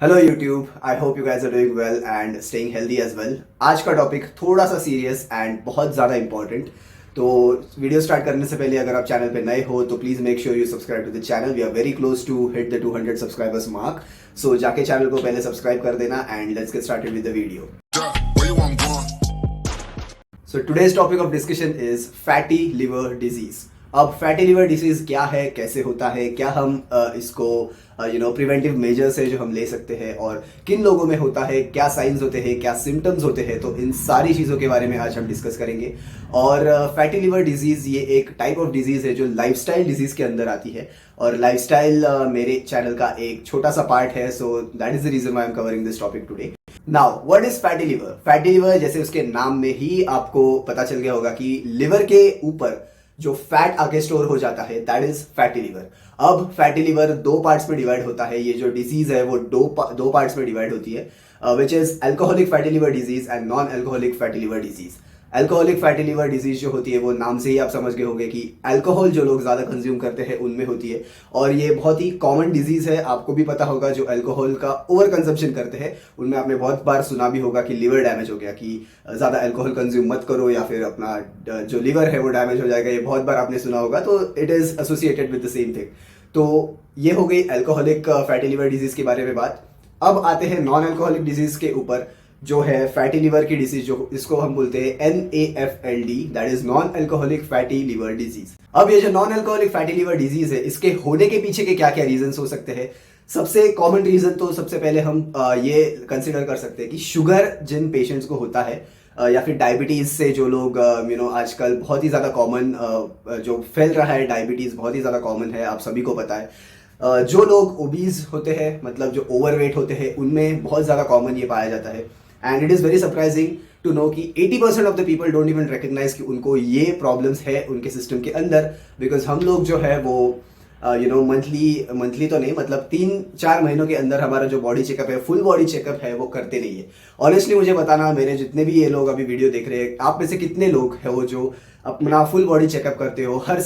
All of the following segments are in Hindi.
Hello YouTube, I hope you guys are doing well and staying healthy as well. आज का टॉपिक थोड़ा सा सीरियस एंड बहुत ज़्यादा इंपॉर्टेंट। तो वीडियो स्टार्ट करने से पहले अगर आप चैनल पे नए हो तो please make sure you subscribe to the channel. We are very close to hit the 200 subscribers mark. So जाके चैनल को पहले सब्सक्राइब कर देना and let's get started with the video. So today's topic of discussion is fatty liver disease. अब फैटी लिवर डिजीज क्या है, कैसे होता है, क्या हम इसको प्रिवेंटिव मेजर्स है जो हम ले सकते हैं, और किन लोगों में होता है, क्या साइंस होते हैं, क्या सिम्टम्स होते हैं, तो इन सारी चीज़ों के बारे में आज हम डिस्कस करेंगे। और फैटी लिवर डिजीज ये एक टाइप ऑफ डिजीज है जो लाइफस्टाइल डिजीज के अंदर आती है, और लाइफस्टाइल मेरे चैनल का एक छोटा सा पार्ट है। So that is the reason why I am covering this topic today. Now what is fatty liver? Fatty liver जैसे उसके नाम में ही आपको पता चल गया होगा कि लिवर के ऊपर जो फैट आके स्टोर हो जाता है, दैट इज फैटी लिवर। अब फैटी लिवर दो पार्ट्स में डिवाइड होता है। ये जो डिजीज है वो दो पार्ट्स में डिवाइड होती है, which is alcoholic fatty liver disease and non alcoholic fatty liver disease. Alcoholic fatty liver disease जो होती है वो नाम से ही आप समझ गए होंगे कि अल्कोहल जो लोग ज्यादा कंज्यूम करते हैं उनमें होती है, और ये बहुत ही कॉमन डिजीज है। आपको भी पता होगा जो अल्कोहल का ओवर कंजम्पशन करते हैं उनमें आपने बहुत बार सुना भी होगा कि लिवर डैमेज हो गया, कि ज्यादा अल्कोहल कंज्यूम मत करो या फिर अपना जो लिवर है वो डैमेज हो जाएगा। ये बहुत बार आपने सुना होगा, तो it is associated with the same thing. तो ये हो गई अल्कोहलिक फैटी लिवर डिजीज के बारे में बात। अब आते हैं नॉन अल्कोहलिक डिजीज के ऊपर, जो है फैटी लिवर की डिजीज, जो इसको हम बोलते हैं NAFLD, that is non alcoholic fatty liver disease. अब ये जो non alcoholic fatty liver disease है, इसके होने के पीछे के क्या क्या रीजंस हो सकते हैं? सबसे कॉमन रीजन तो सबसे पहले हम ये कंसिडर कर सकते हैं कि शुगर जिन पेशेंट्स को होता है, या फिर डायबिटीज से जो लोग आजकल बहुत ही ज्यादा कॉमन जो फैल रहा है, डायबिटीज बहुत ही ज्यादा कॉमन है, आप सभी को पता है। जो लोग ओबीज होते हैं, मतलब जो ओवरवेट होते हैं, उनमें बहुत ज्यादा कॉमन ये पाया जाता है। And it is very surprising to know कि 80% of the people don't even recognise कि उनको ये प्रॉब्लम्स है उनके सिस्टम के अंदर, बिकॉज हम लोग जो है वो मंथली तो नहीं, मतलब 3-4 महीनों के अंदर हमारा जो बॉडी चेकअप है, फुल बॉडी चेकअप है, वो करते नहीं है। ऑनेस्टली मुझे बताना, मेरे जितने भी ये लोग अभी वीडियो देख रहे हैं, आप में से कितने लोग हैं वो जो अपना फुल बॉडी चेकअप करते हो हर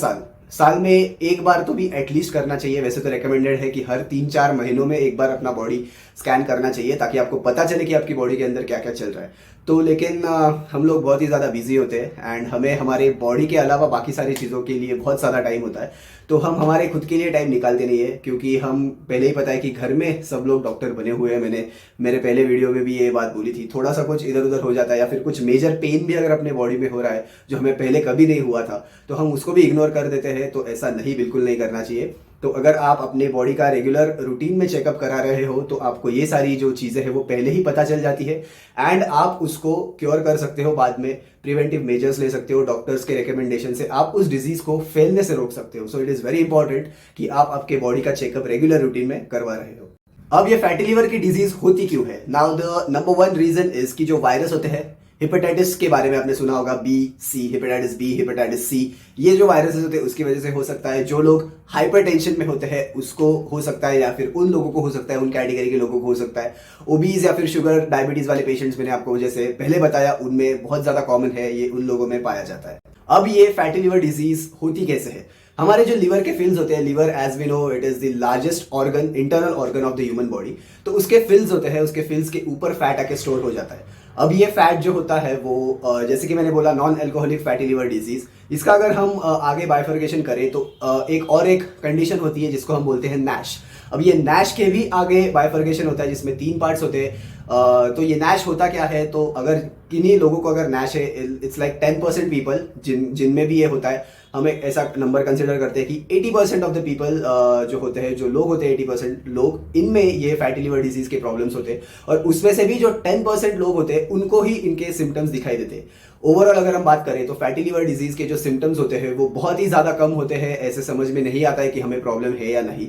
साल में एक बार तो भी एटलीस्ट करना चाहिए। वैसे तो रिकमेंडेड है कि हर 3-4 महीनों में एक बार अपना बॉडी स्कैन करना चाहिए, ताकि आपको पता चले कि आपकी बॉडी के अंदर क्या क्या चल रहा है। तो लेकिन हम लोग बहुत ही ज़्यादा बिजी होते हैं, एंड हमें हमारे बॉडी के अलावा बाकी सारी चीज़ों के लिए बहुत ज़्यादा टाइम होता है। तो हम हमारे खुद के लिए टाइम निकालते नहीं है, क्योंकि हम पहले ही पता है कि घर में सब लोग डॉक्टर बने हुए हैं। मैंने मेरे पहले वीडियो में भी ये बात बोली थी। थोड़ा सा कुछ इधर उधर हो जाता है, या फिर कुछ मेजर पेन भी अगर अपने बॉडी में हो रहा है जो हमें पहले कभी नहीं हुआ था, तो हम उसको भी इग्नोर कर देते हैं। तो ऐसा नहीं, बिल्कुल नहीं करना चाहिए। तो अगर आप अपने बॉडी का रेगुलर रूटीन में चेकअप करा रहे हो, तो आपको ये सारी जो चीज़ें हैं वो पहले ही पता चल जाती है, एंड आप उसको क्योर कर सकते हो। बाद में प्रिवेंटिव मेजर्स ले सकते हो, डॉक्टर्स के रिकमेंडेशन से आप उस डिजीज को फैलने से रोक सकते हो। So it is very important कि आप आपके बॉडी का चेकअप रेगुलर रूटीन में करवा रहे हो। अब ये फैटी लिवर की डिजीज होती क्यों है? Now the number 1 reason is कि जो वायरस होते हैं, हेपेटाइटिस के बारे में आपने सुना होगा, B-C, hepatitis B, hepatitis C, ये जो वायरसेस होते हैं उसकी वजह से हो सकता है। जो लोग हाइपरटेंशन में होते हैं उसको हो सकता है, या फिर उन लोगों को हो सकता है, उन कैटेगरी के लोगों को हो सकता है। ओबीज या फिर शुगर डायबिटीज वाले पेशेंट्स, मैंने आपको जैसे पहले बताया, उनमें बहुत ज्यादा कॉमन है, ये उन लोगों में पाया जाता है। अब ये फैटी लिवर डिजीज होती कैसे है? हमारे जो लिवर के फिल्स होते हैं, liver as we know it is the largest organ, internal organ of the human body. तो उसके फिल्स होते हैं, उसके फिल्स के ऊपर फैट आके स्टोर हो जाता है। अब ये फैट जो होता है वो जैसे कि मैंने बोला, non alcoholic fatty liver disease. इसका अगर हम आगे बाइफर्केशन करें तो एक कंडीशन होती है जिसको हम बोलते हैं नैश। अब ये नैश के भी आगे बाइफर्केशन होता है, जिसमें 3 पार्ट्स होते हैं। तो ये नैश होता क्या है? तो अगर किन्हीं लोगों को अगर नैश है, इट्स लाइक 10% पीपल जिनमें भी ये होता है, हम एक ऐसा नंबर कंसिडर करते हैं कि 80% ऑफ द पीपल जो होते हैं, जो लोग होते हैं 80% लोग, इनमें ये फैटी लिवर डिजीज के प्रॉब्लम्स होते हैं। और उसमें से भी जो 10% लोग होते हैं उनको ही इनके सिम्टम्स दिखाई देते हैं। ओवरऑल अगर हम बात करें तो फैटी लिवर डिजीज के जो सिम्टम्स होते हैं वो बहुत ही ज्यादा कम होते हैं। ऐसे समझ में नहीं आता है कि हमें प्रॉब्लम है या नहीं।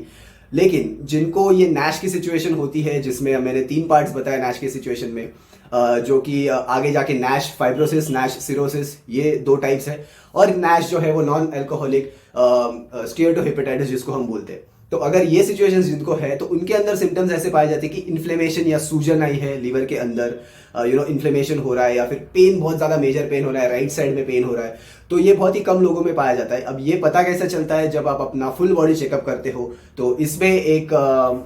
लेकिन जिनको ये नैश की सिचुएशन होती है, जिसमें मैंने 3 पार्ट्स बताया नैश की सिचुएशन में, जो कि आगे जाके नैश फाइब्रोसिस, नैश सिरोसिस, ये 2 टाइप्स है। और नैश जो है वो नॉन अल्कोहलिक स्टीयरडोहेपेटाइटिस जिसको हम बोलते हैं। तो अगर ये सिचुएशंस जिनको है तो उनके अंदर सिम्टम्स ऐसे पाए जाते हैं कि इन्फ्लेमेशन या सूजन आई है लीवर के अंदर, इन्फ्लेमेशन हो रहा है, या फिर पेन, बहुत ज़्यादा मेजर पेन हो रहा है, राइट साइड में पेन हो रहा है। तो ये बहुत ही कम लोगों में पाया जाता है। अब ये पता कैसे चलता है, जब आप अपना फुल बॉडी चेकअप करते हो तो इसमें एक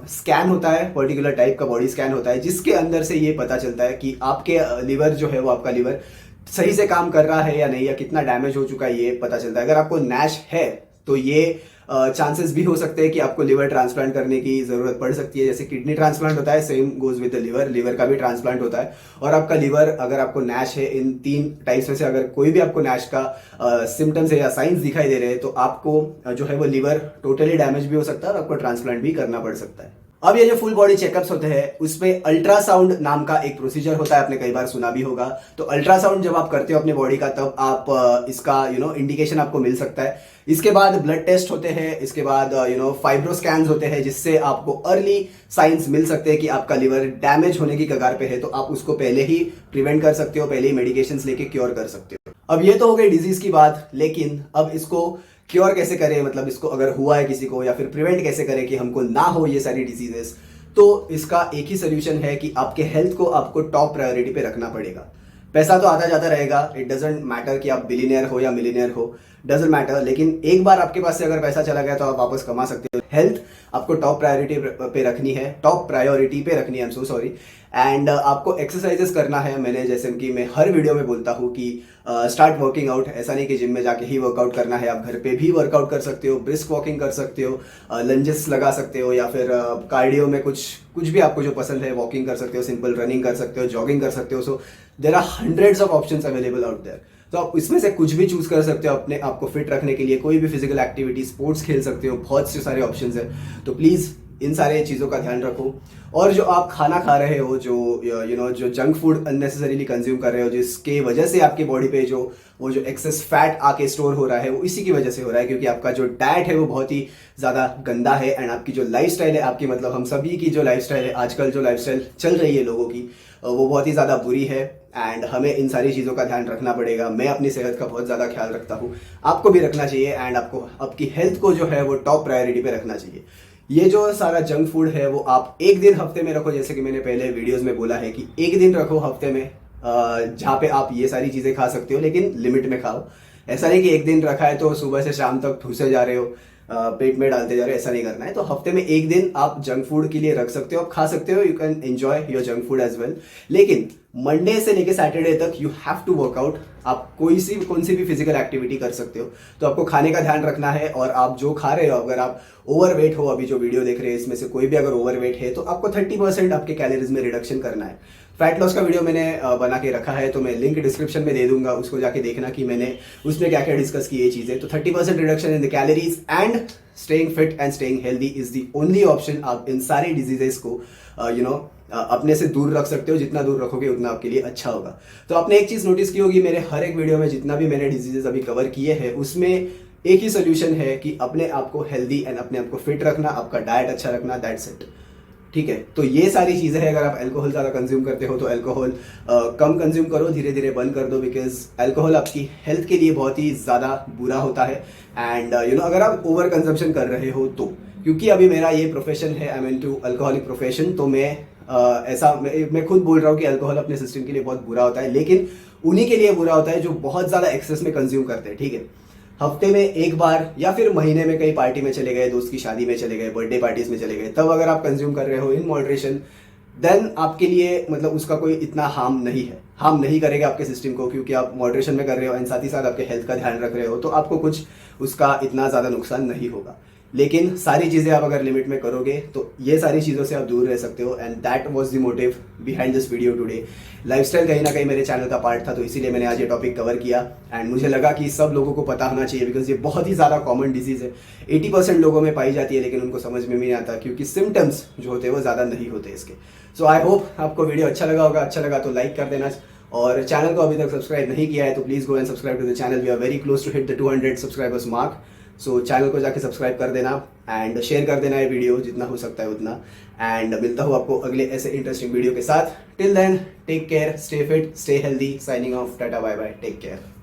स्कैन होता है, पर्टिकुलर टाइप का बॉडी स्कैन होता है, जिसके अंदर से ये पता चलता है कि आपके लिवर जो है वो आपका लिवर सही से काम कर रहा है या नहीं, या कितना डैमेज हो चुका है ये पता चलता है। अगर आपको नैश है तो ये चांसेस भी हो सकते हैं कि आपको लिवर ट्रांसप्लांट करने की जरूरत पड़ सकती है। जैसे किडनी ट्रांसप्लांट होता है, same goes with the liver, liver का भी ट्रांसप्लांट होता है। और आपका लिवर, अगर आपको नैश है, इन 3 टाइप्स में से अगर कोई भी आपको नैश का सिम्टम्स है या साइंस दिखाई दे रहे हैं तो आपको जो है वो लिवर टोटली डैमेज भी हो सकता है और आपको ट्रांसप्लांट भी करना पड़ सकता है। अब ये जो फुल बॉडी चेकअप्स होते हैं उसमें अल्ट्रासाउंड नाम का एक प्रोसीजर होता है, आपने कई बार सुना भी होगा। तो अल्ट्रासाउंड जब आप करते हो अपने बॉडी का, तब आप इसका इंडिकेशन आपको मिल सकता है। इसके बाद ब्लड टेस्ट होते हैं, इसके बाद फाइब्रो स्कैन्स होते हैं, जिससे आपको अर्ली साइंस मिल सकते हैं कि आपका लिवर डैमेज होने की कगार पे है, तो आप उसको पहले ही प्रिवेंट कर सकते हो, पहले ही मेडिकेशंस लेके क्योर कर सकते हो। अब ये तो हो गई डिजीज की बात, लेकिन अब इसको क्योर कैसे करें, मतलब इसको अगर हुआ है किसी को, या फिर प्रिवेंट कैसे करें कि हमको ना हो ये सारी डिजीजेस। तो इसका एक ही सोल्यूशन है कि आपके हेल्थ को आपको टॉप प्रायोरिटी पे रखना पड़ेगा। पैसा तो आता जाता रहेगा, इट डजेंट मैटर कि आप बिलियनियर हो या मिलियनियर हो, डजेंट मैटर। लेकिन एक बार आपके पास से अगर पैसा चला गया तो आप वापस कमा सकते हो। हेल्थ आपको टॉप प्रायोरिटी पे रखनी है, टॉप प्रायोरिटी पे रखनी है, I am so sorry. And आपको एक्सरसाइजेस करना है। मैंने जैसे कि मैं हर वीडियो में बोलता हूँ कि स्टार्ट वर्किंग आउट। ऐसा नहीं कि जिम में जाके ही वर्कआउट करना है, आप घर पे भी वर्कआउट कर सकते हो, ब्रिस्क वॉकिंग कर सकते हो, लंजेस लगा सकते हो, या फिर कार्डियो में कुछ भी आपको जो पसंद है, वॉकिंग कर सकते हो, सिंपल रनिंग कर सकते हो, जॉगिंग कर सकते हो। So there are hundreds of options available out there. तो आप इसमें से कुछ भी चूज कर सकते हो अपने आप को फिट रखने के लिए। कोई भी फिजिकल एक्टिविटी, स्पोर्ट्स खेल सकते हो, बहुत से सारे ऑप्शंस है। तो प्लीज इन सारे चीज़ों का ध्यान रखो। और जो आप खाना खा रहे हो, जो जो जंक फूड अननेसेसरीली कंज्यूम कर रहे हो, जिसके वजह से आपके बॉडी पे जो एक्सेस फैट आके स्टोर हो रहा है, वो इसी की वजह से हो रहा है, क्योंकि आपका जो डाइट है वो बहुत ही ज़्यादा गंदा है। एंड आपकी जो लाइफस्टाइल है, आपकी मतलब हम सभी की जो लाइफस्टाइल है, आजकल जो लाइफस्टाइल चल रही है लोगों की, वो बहुत ही ज़्यादा बुरी है। एंड हमें इन सारी चीज़ों का ध्यान रखना पड़ेगा। मैं अपनी सेहत का बहुत ज़्यादा ख्याल रखता हूँ, आपको भी रखना चाहिए। एंड आपको आपकी हेल्थ को जो है वो टॉप प्रायोरिटी पे रखना चाहिए। ये जो सारा जंक फूड है वो आप एक दिन हफ्ते में रखो, जैसे कि मैंने पहले वीडियोस में बोला है कि एक दिन रखो हफ्ते में जहाँ पे आप ये सारी चीज़ें खा सकते हो, लेकिन लिमिट में खाओ। ऐसा नहीं कि एक दिन रखा है तो सुबह से शाम तक ठूसे जा रहे हो, पेट में डालते जा रहे हो, ऐसा नहीं करना है। तो हफ्ते में एक दिन आप जंक फूड के लिए रख सकते हो, आप खा सकते हो, you can enjoy your junk food as well. लेकिन मंडे से लेके सैटरडे तक यू हैव टू वर्कआउट। आप कौन सी भी फिजिकल एक्टिविटी कर सकते हो। तो आपको खाने का ध्यान रखना है, और आप जो खा रहे हो, अगर आप ओवरवेट हो, अभी जो वीडियो देख रहे हैं इसमें से कोई भी अगर ओवरवेट है, तो आपको 30% आपके कैलोरीज में रिडक्शन करना है। फैट लॉस का वीडियो मैंने बना के रखा है, तो मैं लिंक डिस्क्रिप्शन में दे दूंगा, उसको जाके देखना कि मैंने उसमें क्या क्या डिस्कस की ये चीज़ें। तो 30% reduction in the calories and staying fit and staying healthy is the only option. आप इन सारी डिजीजेस को अपने से दूर रख सकते हो। जितना दूर रखोगे उतना आपके लिए अच्छा होगा। तो आपने एक चीज़ नोटिस की होगी, मेरे हर एक वीडियो में जितना भी मैंने डिजीजेस अभी कवर किए हैं, उसमें एक ही सोल्यूशन है कि अपने आप को हेल्दी एंड अपने आप को फिट रखना, आपका डाइट अच्छा रखना, दैट्स इट। ठीक है, तो ये सारी चीज़ें हैं। अगर आप अल्कोहल ज़्यादा कंज्यूम करते हो तो अल्कोहल कम कंज्यूम करो, धीरे धीरे बंद कर दो, बिकॉज अल्कोहल आपकी हेल्थ के लिए बहुत ही ज़्यादा बुरा होता है। एंड अगर आप ओवर कंजम्पशन कर रहे हो तो, क्योंकि अभी मेरा ये प्रोफेशन है, I mean too alcoholic profession, तो मैं खुद बोल रहा हूँ कि अल्कोहल अपने सिस्टम के लिए बहुत बुरा होता है, लेकिन उन्हीं के लिए बुरा होता है जो बहुत ज़्यादा एक्सेस में कंज्यूम करते हैं। ठीक है, हफ्ते में एक बार या फिर महीने में कहीं पार्टी में चले गए, दोस्त की शादी में चले गए, बर्थडे पार्टीज में चले गए, तब अगर आप कंज्यूम कर रहे हो इन मॉडरेशन, देन आपके लिए मतलब उसका कोई इतना हार्म नहीं करेगा आपके सिस्टम को, क्योंकि आप मॉडरेशन में कर रहे हो एंड साथ ही साथ आपके हेल्थ का ध्यान रख रहे हो, तो आपको कुछ उसका इतना ज़्यादा नुकसान नहीं होगा। लेकिन सारी चीज़ें आप अगर लिमिट में करोगे तो ये सारी चीज़ों से आप दूर रह सकते हो। And that was the motive behind this video today. Lifestyle कहीं ना कहीं मेरे चैनल का पार्ट था, तो इसीलिए मैंने आज ये टॉपिक कवर किया। एंड मुझे लगा कि सब लोगों को पता होना चाहिए, बिकॉज ये बहुत ही ज़्यादा कॉमन डिजीज़ है, 80% लोगों में पाई जाती है, लेकिन उनको समझ में भी नहीं आता, क्योंकि सिम्टम्स जो होते हैं वो ज़्यादा नहीं होते इसके। सो आई होप आपको वीडियो अच्छा लगा होगा। अच्छा लगा तो लाइक कर देना, और चैनल को अभी तक सब्सक्राइब नहीं किया है तो please go and subscribe to the channel. We are very close to hit the 200 subscribers mark. So channel को जाके सब्सक्राइब कर देना एंड शेयर कर देना ये वीडियो जितना हो सकता है उतना। एंड मिलता हूँ आपको अगले ऐसे इंटरेस्टिंग वीडियो के साथ। Till then take care, stay fit, stay healthy. Signing off, tata bye bye, take care.